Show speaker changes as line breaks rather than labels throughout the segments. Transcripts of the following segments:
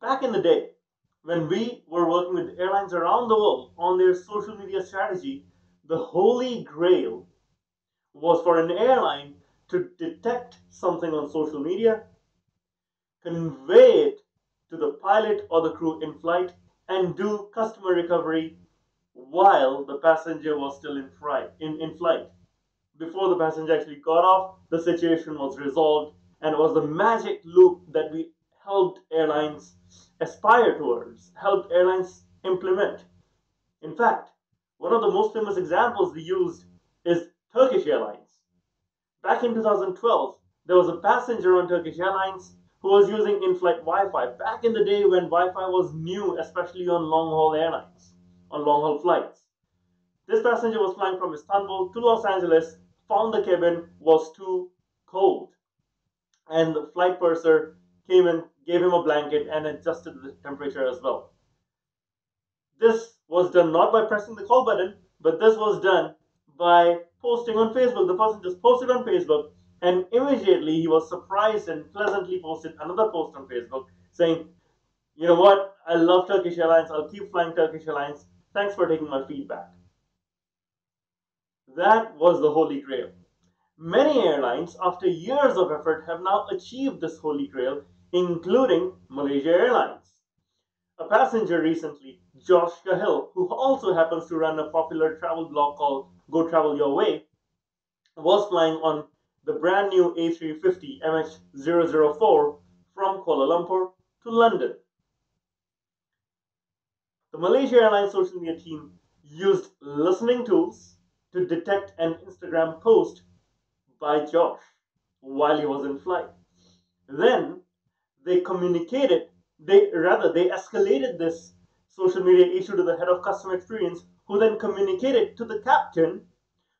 Back in the day, when we were working with airlines around the world on their social media strategy, the holy grail was for an airline to detect something on social media, convey it to the pilot or the crew in flight, and do customer recovery while the passenger was still in flight. Before the passenger actually got off, the situation was resolved, and it was the magic loop that we helped airlines aspire towards, helped airlines implement. In fact, one of the most famous examples we used is Turkish Airlines. Back in 2012, there was a passenger on Turkish Airlines who was using in-flight Wi-Fi. Back in the day when Wi-Fi was new, especially on long-haul airlines, on long-haul flights. This passenger was flying from Istanbul to Los Angeles, found the cabin was too cold, and the flight purser came in, gave him a blanket, and adjusted the temperature as well. This was done not by pressing the call button, but this was done by posting on Facebook. The person just posted on Facebook, and immediately he was surprised and pleasantly posted another post on Facebook saying, "You know what? I love Turkish Airlines. I'll keep flying Turkish Airlines. Thanks for taking my feedback." That was the Holy Grail. Many airlines, after years of effort, have now achieved this Holy Grail, including Malaysia Airlines. A passenger recently, Josh Cahill, who also happens to run a popular travel blog called Go Travel Your Way, was flying on the brand new A350 MH004 from Kuala Lumpur to London. The Malaysia Airlines social media team used listening tools to detect an Instagram post by Josh while he was in flight. Then they communicated, they escalated this social media issue to the head of customer experience, who then communicated to the captain,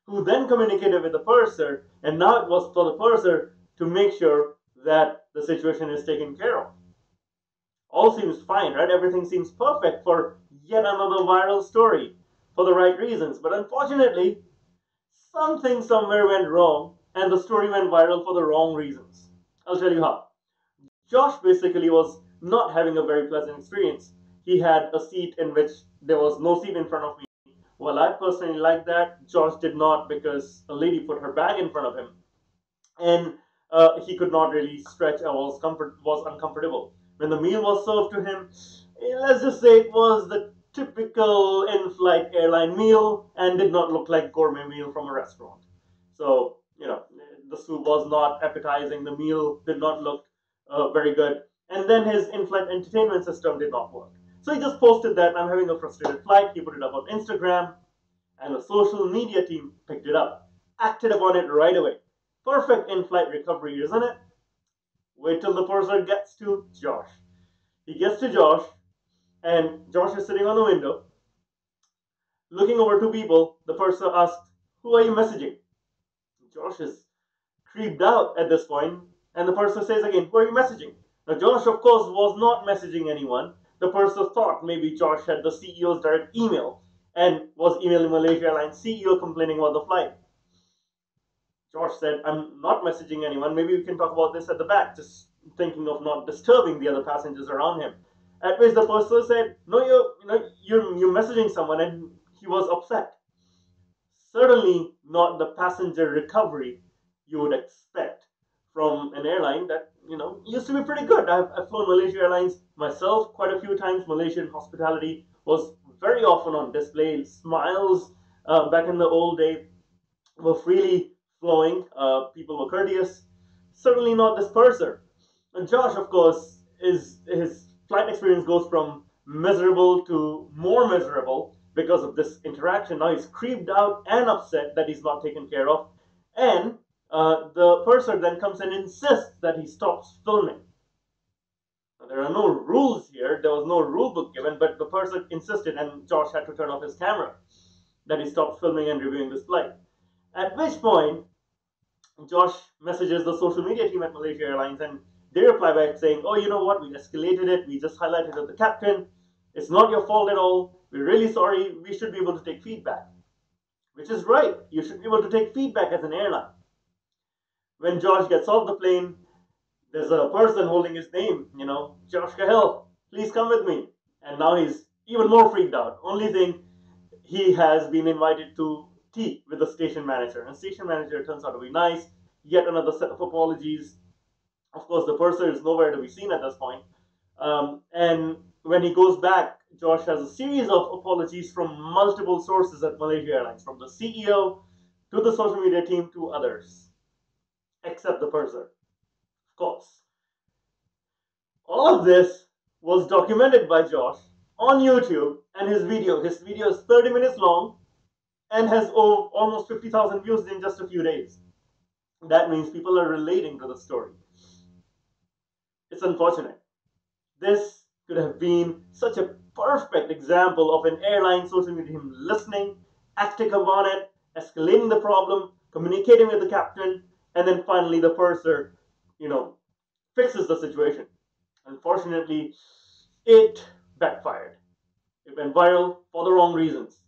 who then communicated with the purser, and now it was for the purser to make sure that the situation is taken care of. All seems fine, right? Everything seems perfect for yet another viral story for the right reasons. But unfortunately, something somewhere went wrong and the story went viral for the wrong reasons. I'll tell you how. Josh basically was not having a very pleasant experience. He had a seat in which there was no seat in front of me. Well, I personally liked that. Josh did not, because a lady put her bag in front of him, and he could not really stretch or was uncomfortable. When the meal was served to him, let's just say it was the typical in-flight airline meal and did not look like gourmet meal from a restaurant. So the soup was not appetizing. The meal did not look very good, and then his in-flight entertainment system did not work. So he just posted that I'm having a frustrated flight. He put it up on Instagram, and the social media team picked it up, acted upon it right away. Perfect in-flight recovery, isn't it? Wait till the purser gets to Josh. He gets to Josh, and Josh is sitting on the window, looking over two people. The purser asks, "Who are you messaging?" Josh is creeped out at this point, and the purser says again, "Who are you messaging?" Now, Josh, of course, was not messaging anyone. The purser thought maybe Josh had the CEO's direct email and was emailing Malaysia Airlines CEO complaining about the flight. Josh said, "I'm not messaging anyone. Maybe we can talk about this at the back," just thinking of not disturbing the other passengers around him. At which the purser said, "No, you're messaging someone," and he was upset. Certainly not the passenger recovery you would expect from an airline that used to be pretty good. I've flown Malaysia Airlines myself quite a few times. Malaysian hospitality was very often on display. Smiles back in the old day were freely flowing. People were courteous. Certainly not this purser. And Josh, of course, is his flight experience goes from miserable to more miserable because of this interaction. Now he's creeped out and upset that he's not taken care of, and the purser then comes and insists that he stops filming. Now, there are no rules here. There was no rule book given, but the purser insisted, and Josh had to turn off his camera. That he stopped filming and reviewing this flight. At which point, Josh messages the social media team at Malaysia Airlines, and they reply back saying, "Oh, you know what? We escalated it. We just highlighted to the captain. It's not your fault at all. We're really sorry. We should be able to take feedback." Which is right. You should be able to take feedback as an airline. When Josh gets off the plane, there's a person holding his name, Josh Cahill. please come with me. And now he's even more freaked out. Only thing, he has been invited to tea with the station manager, and station manager turns out to be nice. Yet another set of apologies. Of course, the purser is nowhere to be seen at this point. And when he goes back, Josh has a series of apologies from multiple sources at Malaysia Airlines, from the CEO to the social media team to others, except the purser, of course. All of this was documented by Josh on YouTube, and his video is 30 minutes long and has almost 50,000 views in just a few days. That means people are relating to the story. It's unfortunate. This could have been such a perfect example of an airline social media team listening, acting upon it, escalating the problem, communicating with the captain, and then finally the purser, fixes the situation. Unfortunately, it backfired. It went viral for the wrong reasons.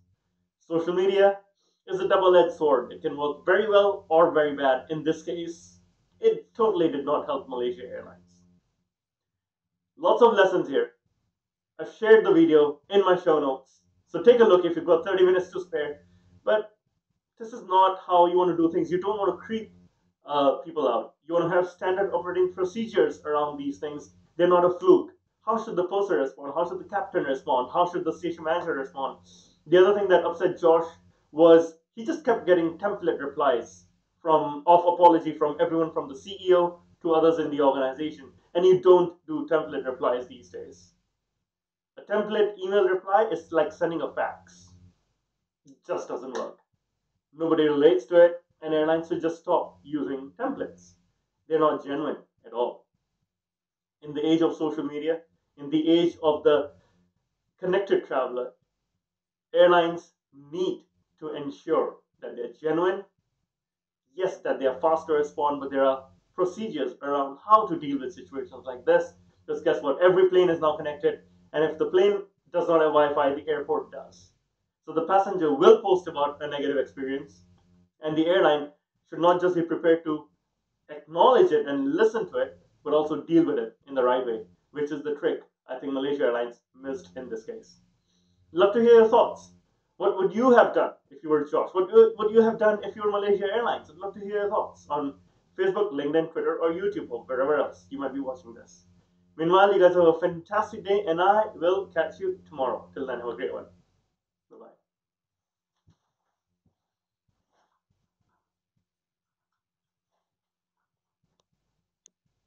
Social media is a double-edged sword. It can work very well or very bad. In this case, it totally did not help Malaysia Airlines. Lots of lessons here. I've shared the video in my show notes, so take a look if you've got 30 minutes to spare. But this is not how you want to do things. You don't want to creep people out. You want to have standard operating procedures around these things. They're not a fluke. How should the purser respond? How should the captain respond? How should the station manager respond? The other thing that upset Josh was he just kept getting template replies of apology from everyone from the CEO to others in the organization. And you don't do template replies these days. A template email reply is like sending a fax. It just doesn't work. Nobody relates to it, and airlines should just stop using templates. They're not genuine at all. In the age of social media, in the age of the connected traveler, airlines need to ensure that they're genuine. Yes, that they are fast to respond, but there are procedures around how to deal with situations like this. Because guess what? Every plane is now connected, and if the plane does not have Wi-Fi, the airport does. So the passenger will post about a negative experience, and the airline should not just be prepared to acknowledge it and listen to it, but also deal with it in the right way, which is the trick I think Malaysia Airlines missed in this case. Love to hear your thoughts. What would you have done if you were Josh? What would you have done if you were Malaysia Airlines? I'd love to hear your thoughts on Facebook, LinkedIn, Twitter, or YouTube, or wherever else you might be watching this. Meanwhile, you guys have a fantastic day, and I will catch you tomorrow. Till then, have a great one.